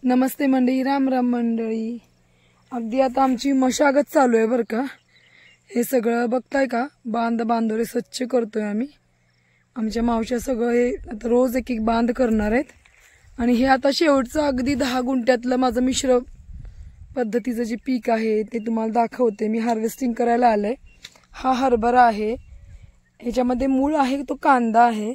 नमस्ते मंडळी, राम राम मंडळी। अगदी आता आमची मशागत चालू आहे बरं का। हे सगळं बघताय का, बांधोरे स्वच्छ करतोय आम्ही। आमच्या मावश्या सगळं हे आता रोज एक एक बांध करणार आहेत। आणि हे आता शेवटचं अगदी 10 गुंठ्यातलं माझं मिश्र पद्धतीचं जे पीक आहे ते तुम्हाला दाखवते। मी हार्वेस्टिंग करायला आले। हा हरभरा आहे, ह्याच्यामध्ये मूळ आहे तो कांदा आहे,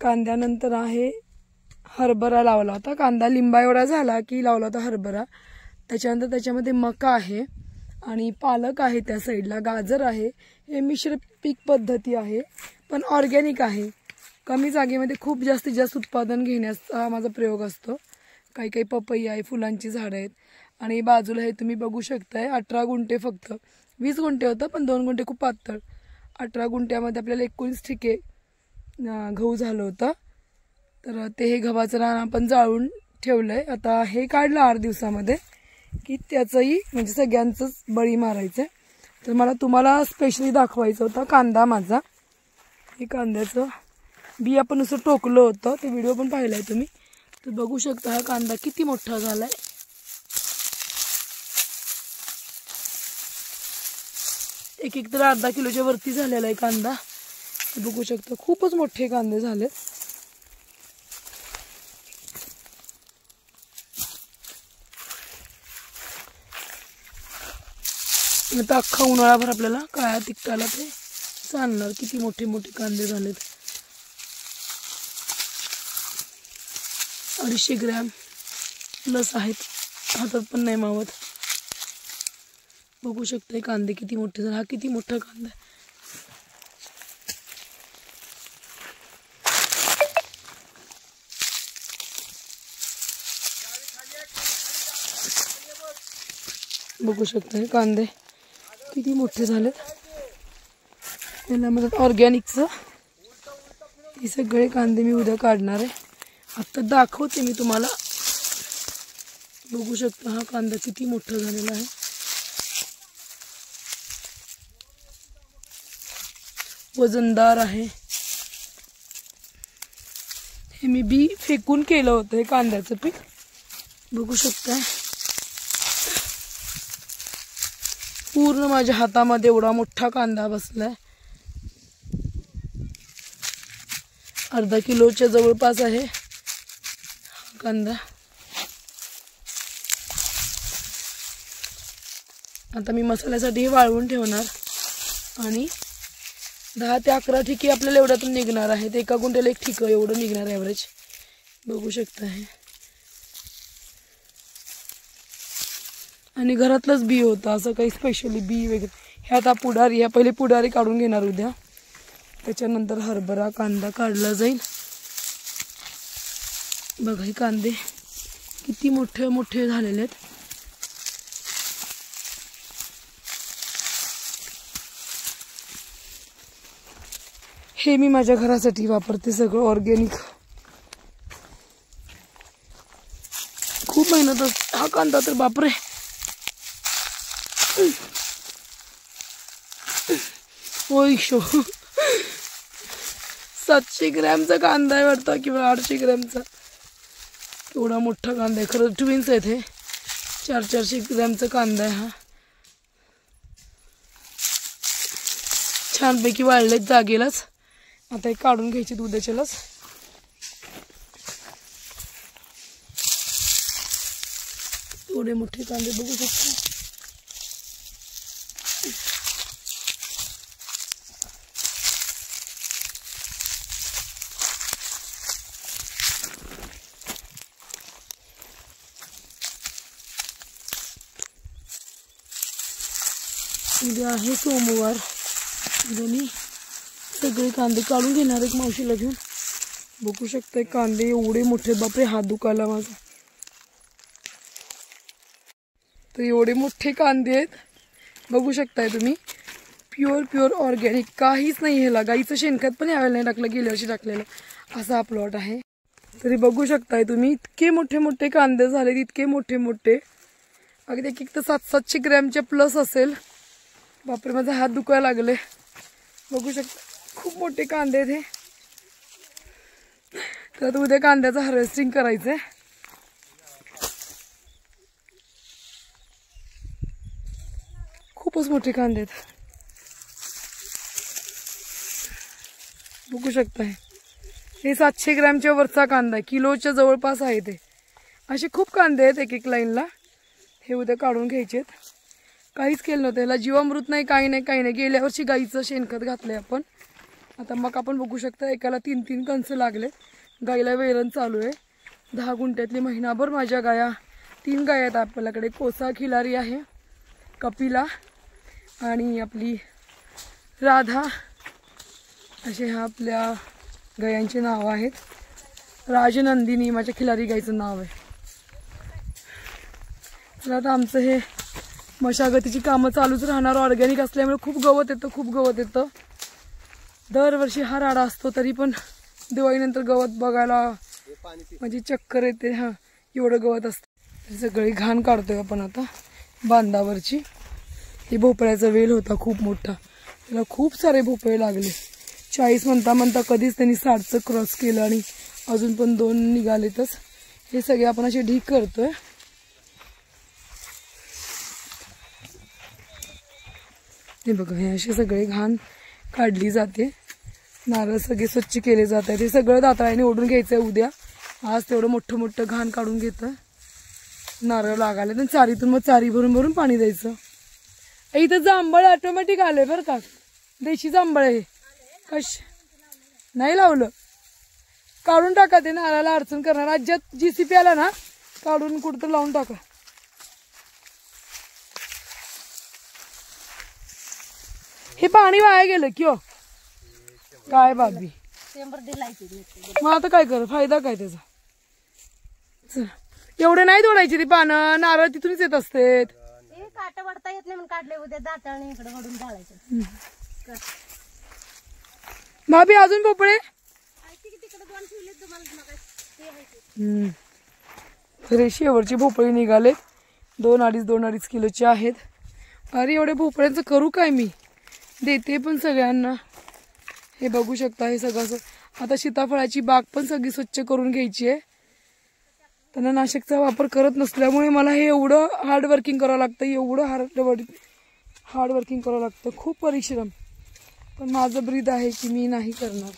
कांद्यानंतर आहे हरभरा लावला होता। कांदा लिंबा एवढा झाला की लावला होता हरभरा। त्याच्यानंतर त्याच्यामध्ये मका आहे आणि पालक आहे, त्या साईडला गाजर आहे। हे मिश्र पीक पद्धती आहे, पण ऑर्गॅनिक आहे। कमी जागेमध्ये खूप जास्तीत जास्त उत्पादन घेण्याचा माझा प्रयोग असतो। काही काही पपई आहे, फुलांची झाडं आहेत। आणि बाजूला हे तुम्ही बघू शकताय 18 गुंठे, फक्त 20 गुंठे होतं पण 2 गुंठे खूप पातळ। 18 गुंठ्यामध्ये आपल्याला 19 ठिके गहू झालं होतं। तर ते हे गव्हाचं रान आपण जाळून ठेवलंय। आता हे काढलं 8 दिवसामध्ये की त्याचंही म्हणजे सगळ्यांचंच बळी मारायचं। तर मला तुम्हाला स्पेशली दाखवायचं होता कांदा माझा। हे कांद्याचं बी आपण नुसतं टोकलं होतं, ते व्हिडिओ पण पाहिलाय तुम्ही। तर बघू शकता हा कांदा किती मोठा झालाय। एक तर अर्धा किलोच्या वरती झालेला आहे कांदा। बघू शकता खूपच मोठे कांदे झाले। आता अख्खा उन्हाळाभर आपल्याला काळ्या तिखटाला ते चालणार। किती मोठे मोठे कांदे झालेत, 250 ग्रॅम प्लस आहेत, हातात पण नाही मावत। बघू शकता कांदे किती मोठे झाले। हा किती मोठा कांदा आहे। बघू शकता कांदे किती मोठे झालेत। याला म्हणतात ऑर्गॅनिकचं। हे सगळे कांदे मी उद्या काढणार आहे। आता दाखवते मी तुम्हाला। बघू शकता हा कांदा किती मोठा झालेला आहे। वजनदार आहे। हे मी बी फेकून केलं होतं हे कांद्याचं पीक। बघू शकता पूर्ण माझ्या हातामध्ये एवढा मोठा कांदा बसलाय। अर्धा किलोच्या जवळपास आहे हा कांदा। आता मी मसाल्यासाठी वाळवून ठेवणार आणि 10 ते 11 ठिके आपल्याला एवढ्यातून निघणार आहेत। एका गुंठ्याला 1 ठिकं एवढं निघणार ॲव्हरेज। बघू शकता हे आणि घरातलंच बी होतं, असं काही स्पेशली बी वगैरे। हे आता पुढारी, ह्या पहिले पुढारी काढून घेणार उद्या, त्याच्यानंतर हरभरा कांदा काढला जाईल। बघा हे कांदे किती मोठे मोठे झालेले आहेत। हे मी माझ्या घरासाठी वापरते, सगळं ऑर्गॅनिक। खूप मेहनत असते हा कांदा तर, बापरे। ओय शो 700 ग्रॅमचा कांदा आहे वाटतं किंवा 800 ग्रॅमचा। एवढा मोठा कांदा आहे, खरं ट्विन्स आहेत हे। 400 ग्रॅमचा कांदा आहे हा। छानपैकी वाळलेत जागेलाच। आता हे काढून घ्यायचे उद्याच्यालाच। एवढे मोठे कांदे बघू शकता। उद्या आहे सोमवार, उद्या मी सगळे कांदे काढून घेणार एक मावशीला घेऊन। बघू शकताय कांदे एवढे मोठे, बापरे हात दुखायला माझा। तर एवढे मोठे कांदे आहेत, बघू शकताय तुम्ही। प्युअर ऑर्गॅनिक, काहीच नाही ह्याला। गाईचं शेणखत पण यावेळेला नाही टाकलं, गेल्या वर्षी टाकलेलं। असा हा प्लॉट आहे। तरी बघू शकताय तुम्ही इतके मोठे मोठे कांदे झाले, इतके मोठे मोठे। अगदी एक तर 700 ग्रॅमच्या प्लस असेल। बापरे माझा हात दुखायला लागले। बघू शकता खूप मोठे कांदे आहेत हे। तर उद्या कांद्याचं हार्वेस्टिंग करायचंय। खूपच मोठे कांदे आहेत, बघू शकताय. हे 700 ग्रॅमच्या वरचा कांदा आहे, किलोच्या जवळपास आहे. ते असे खूप कांदे आहेत एक एक लाईनला. हे उद्या काढून घ्यायचेत. काहीच केलं नव्हतं याला, जीवामृत नाही, काही नाही काही नाही. गेल्या वर्षी गाईचं शेणखत घातलंय आपण. आता मग आपण बघू शकता एकाला 3-3 कणस लागले. गाईला वैरण चालू आहे. 10 गुंठ्यातली महिनाभर माझ्या गाया, 3 गाया आहेत आपल्याकडे. कोसा, खिलारी आहे, कपिला आणि आपली राधा, असे ह्या आपल्या गायांचे नाव आहेत. राजनंदिनी माझ्या खिलारी गाईचं नाव आहे. तर आता आमचं हे मशागतीची कामं चालूच राहणार. ऑर्गॅनिक असल्यामुळे खूप गवत येतं. दरवर्षी हा राडा असतो, तरी पण दिवाळीनंतर गवत बघायला म्हणजे चक्कर येते. हा, एवढं गवत असतं. सगळी घाण काढतोय आपण आता बांधावरची. हे भोपळ्याचा वेल होता खूप मोठा, त्याला खूप सारे भोपळे लागले. 40 म्हणता कधीच त्यांनी 60चं क्रॉस केलं आणि अजून पण 2 निघालेतच. हे सगळे आपण असे ढीक करतोय. हे बघा, हे असे सगळे घाण काढली जाते. नारळ सगळे स्वच्छ केले जात आहेत. हे सगळं दाताळ्याने ओढून घ्यायचं आहे उद्या. आज तेवढं मोठं घाण काढून घेतं. नारळ लागायला तर चारीतून मग चारी भरून पाणी द्यायचं. इथं जांभळ ऑटोमॅटिक आले बरं का, देशी जांभळ आहे. नाही लावलं, काढून टाका. ते नारळाला अडचण करणार. राज्यात GCP आला ना, काढून कुठं लावून टाका. हे पाणी वाया गेलं की हो काय बाबी. मग आता काय कर, फायदा काय त्याचा. एवढे नाही तोडायची ती पानं, नारळ तिथूनच येत असते. काट वडता येत नाही म्हणून काढले. उद्या दाताने इकडे वडून जाळायचं. भाभी अजून भोपळे तर शेवटची भोपळे निघाले. 2-2.5 किलोचे आहेत. अरे एवढे भोपळ्यांचं करू काय मी, देते पण सगळ्यांना. हे बघू शकता, हे सगळं. आता सीताफळाची बाग पण सगळी स्वच्छ करून घ्यायची आहे. त्यांना नाशकचा वापर करत नसल्यामुळे मला हे एवढं हार्डवर्किंग करावं लागतं. एवढं हार्डवर्किंग करावं लागतं, खूप परिश्रम. पण माझं ब्रीद आहे की मी नाही करणार.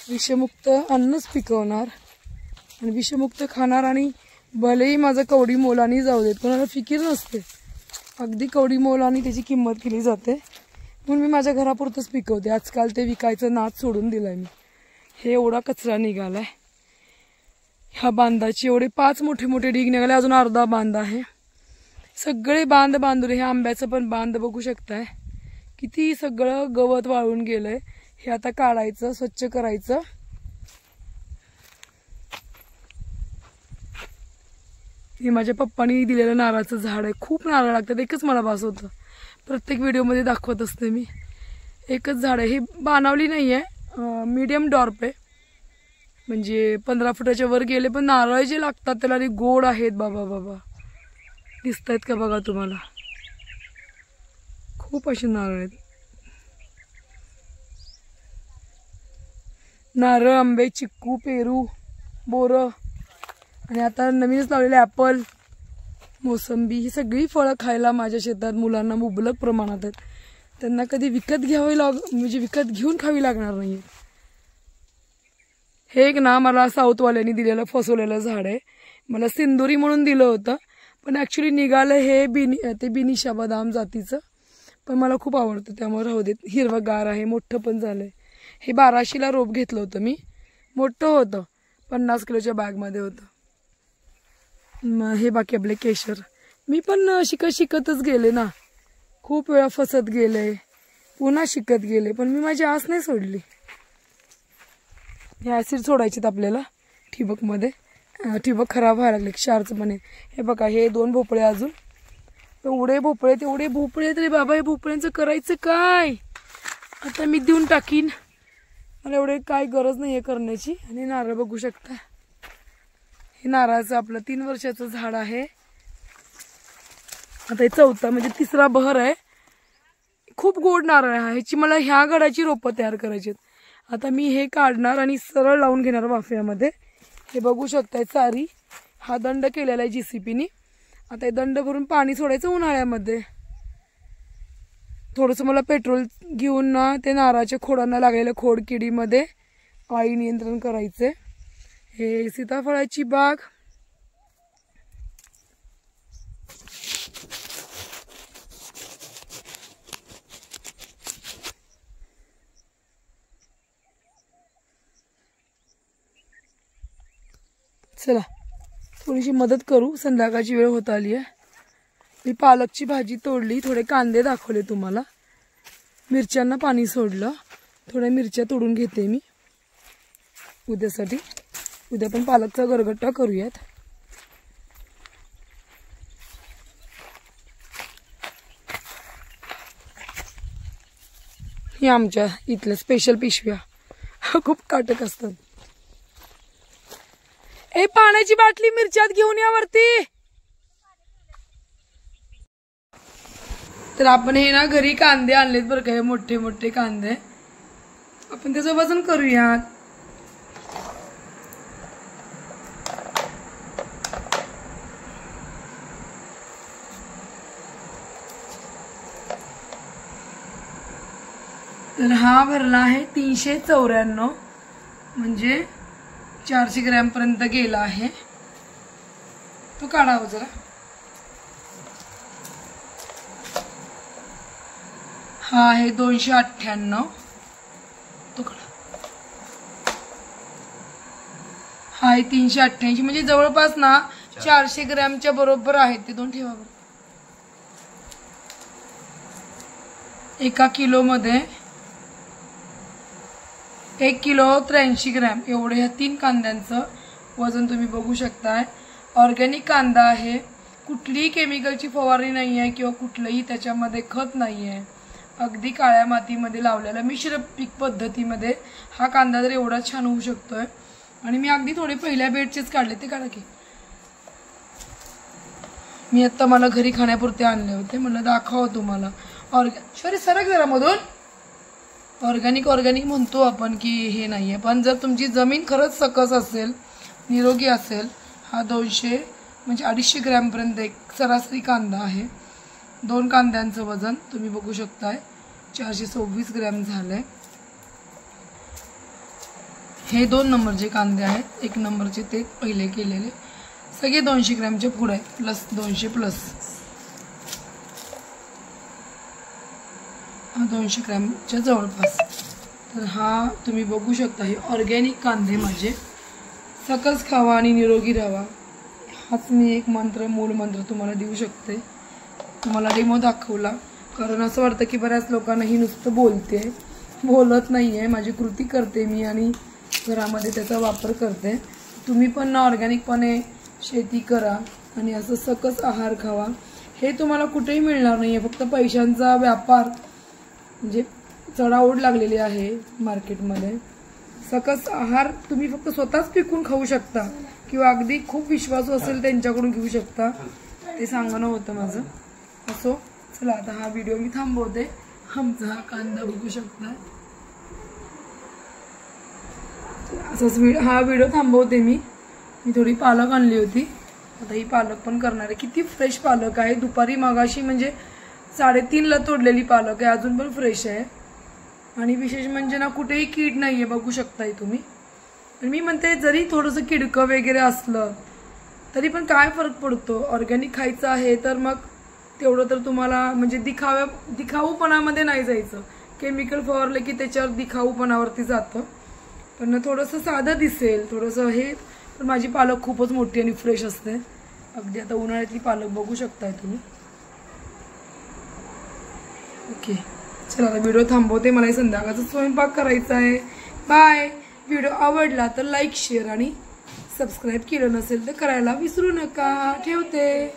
विषमुक्त अन्नच पिकवणार आणि विषमुक्त खाणार. आणि भलेही माझं कवडी मोलानी जाऊ देत, कोणाला फिकीर नसते. अगदी कवडी मोलानी त्याची किंमत केली जाते. म्हणून मी माझ्या घरापुरतंच पिकवते. आजकाल ते विकायचं नाद सोडून दिलाय मी. हे एवढा कचरा निघालाय. ह्या बांधाचे एवढे 5 मोठे ढीग निघाले. अजून अर्धा बांध आहे. सगळे बांधुरे. हे आंब्याचं पण बांध बघू शकताय, किती सगळं गवत वाळून गेलंय. हे आता काढायचं, स्वच्छ करायचं. हे माझ्या पप्पांनी दिलेलं नारळाचं झाड आहे. खूप नारळ लागतात, एकच मला भास होतं. प्रत्येक व्हिडिओमध्ये दाखवत असते मी. एकच झाड आहे. हे बाणावली नाही आहे, मीडियम डॉर्प आहे. म्हणजे 15 फुटाच्या वर गेले. पण नारळ जे लागतात त्याला गोड आहेत बाबा. दिसत आहेत का बघा तुम्हाला, खूप असे नारळ आहेत. नारळ, आंबे, चिक्कू, पेरू, बोरं आणि आता नवीनच लावलेले ॲपल, मोसंबी. ही सगळी फळं खायला माझ्या शेतात मुलांना मुबलक प्रमाणात आहेत. त्यांना कधी विकत म्हणजे विकत घेऊन खावी लागणार नाही. हे एक ना मला साऊथवाल्यांनी दिलेलं फसवलेलं झाड आहे. मला सिंदुरी म्हणून दिलं होतं, पण ॲक्च्युली निघालं हे बिनिशा बदाम जातीचं. पण मला खूप आवडतं त्यामुळे राहू देत. हिरवंगार आहे, मोठं पण झालंय. हे 1200ला रोप घेतलं होतं मी. मोठं होतं, 50 किलोच्या बॅगमध्ये होतं. हे बाकी आपले केशर. मी पण शिकतच गेले ना, खूप वेळा फसत गेले, पुन्हा शिकत गेले. पण मी माझी आस नाही सोडली. हे ॲसिड सोडायचेत आपल्याला ठिबकमध्ये. ठिबक खराब व्हायला लागले, क्षारचं पण आहे. हे बघा, हे 2 भोपळे अजून. एवढे भोपळे, तेवढे भोपळे तरी बाबा. हे भोपळ्यांचं करायचं काय, आता मी देऊन टाकीन. मला एवढे काय गरज नाही आहे करण्याची. आणि नारळ बघू शकता, हे नारळाचं आपलं 3 वर्षाचं झाड आहे. आता हे 4था म्हणजे 3रा बहर आहे. खूप गोड नारळ आहे. ह्याची मला ह्या गडाची रोपं तयार करायची आहेत. आता मी हे काढणार आणि सरळ लावून घेणार वाफ्यामध्ये. हे बघू शकताय चारी. हा दंड केलेला आहे GCPनी. आता हे दंड भरून पाणी सोडायचं उन्हाळ्यामध्ये. थोडंसं मला पेट्रोल घेऊन ना ते नारळाच्या खोडांना लागलेल्या खोडकिडीमध्ये अळी नियंत्रण करायचे. हे सीताफळाची बाग. चला थोडीशी मदत करू, संध्याकाळची वेळ होत आली आहे. मी पालकची भाजी तोडली, थोडे कांदे दाखवले तुम्हाला, मिरच्यांना पाणी सोडलं, थोड्या मिरच्या तोडून घेते मी उद्यासाठी. उद्या पण पालकचा गरगट्टा करूयात. ही आमच्या इथल्या स्पेशल पिशव्या खूप काटक असतात. ए पाण्याची बाटली मिरच्यात घेऊन या वरती. तर आपण हे ना घरी कांदे आणलेत बरं का, हे मोठे मोठे कांदे. आपण त्याचं वजन करूयात. तर हा भरला आहे 394, म्हणजे 400 ग्रॅम पर्यंत गेला आहे. तो काढावा जरा. हा आहे 298. तो काढा. हा आहे 388, म्हणजे जवळपास ना 400 ग्रॅमच्या बरोबर आहेत ते. दोन ठेवा. 1 किलो मध्ये 1 किलो 83 ग्रॅम एवढं ह्या 3 कांद्यांचं वजन तुम्ही बघू शकताय. ऑर्गॅनिक कांदा आहे, कुठलीही केमिकलची फवारणी नाही आहे किंवा कुठलंही त्याच्यामध्ये खत नाही आहे. अगदी काळ्या मातीमध्ये लावलेला मिश्र पीक पद्धतीमध्ये हा कांदा जर एवढा छान होऊ शकतोय. आणि मी अगदी थोडे पहिल्या बेडचेच काढले, ते काढा की. मी आता मला घरी खाण्यापुरते आणले होते, म्हणलं दाखवा तुम्हाला. सरक जरा मधून. ऑर्गॅनिक म्हणतो आपण की हे नाहीये, पण जर तुमची जमीन खरंच सकस असेल, निरोगी असेल, हा 200 म्हणजे 250 ग्रॅम पर्यंत एक सरासरी कांदा आहे. 2 कांद्यांचं वजन तुम्ही बघू शकताय, 426 ग्रॅम झालंय. हे 2 नंबरचे कांदे आहेत. 1 नंबरचे ते पहिले केलेले सगळे 200 ग्रॅमचे पुढे प्लस 200 प्लस 200 ग्रॅमच्या जवळपास. तर हा तुम्ही बघू शकता, हे ऑर्गॅनिक कांदे माझे. सकस खावा आणि निरोगी राहावा, हाच मी एक मंत्र, मूळ मंत्र तुम्हाला देऊ शकते. तुम्हाला डेमो दाखवला, कारण असं वाटतं की बऱ्याच लोकांना ही नुसतं बोलत नाही आहे. माझी कृती करते मी आणि घरामध्ये त्याचा वापर करते. तुम्ही पण ऑर्गॅनिकपणे शेती करा आणि असं सकस आहार खावा. हे तुम्हाला कुठेही मिळणार नाही आहे. फक्त पैशांचा व्यापार म्हणजे चढाओढ लागलेली आहे मार्केटमध्ये. सकस आहार तुम्ही फक्त स्वतःच पिकून खाऊ शकता किंवा अगदी खूप विश्वासू असेल त्यांच्याकडून घेऊ शकता. ते सांगणं होतं माझं. असो, चला आता हा व्हिडिओ मी थांबवते. आमचा हा कांदा बघू शकता. असंच हा व्हिडिओ थांबवते मी थोडी पालक आणली होती, आता ही पालक पण करणार आहे. किती फ्रेश पालक आहे. दुपारी मगाशी म्हणजे 3:30ला तोडलेली पालक आहे, अजून पण फ्रेश आहे. आणि विशेष म्हणजे ना कुठेही कीड नाहीये, बघू शकताय तुम्ही. मी म्हणते जरी थोडंसं किडकं वगैरे असलं तरी पण काय फरक पडतो. ऑर्गॅनिक खायचं आहे तर मग तेवढं तर तुम्हाला म्हणजे दिखाऊपणामध्ये नाही जायचं. केमिकल फवारलं की त्याच्यावर दिखाऊपणावरती जातं. पण थोडंसं साधं दिसेल, थोडंसं हे. पण माझी पालक खूपच मोठी आणि फ्रेश असते. अगदी आता उन्हाळ्यातली पालक बघू शकताय तुम्ही. ओके, चला आता व्हिडिओ थांबवते. मला संध्याकाळचा स्वयंपाक करायचा आहे. बाय. व्हिडिओ आवडला तर लाईक, शेअर आणि सबस्क्राईब केलं नसेल तर करायला विसरू नका. ठेवते.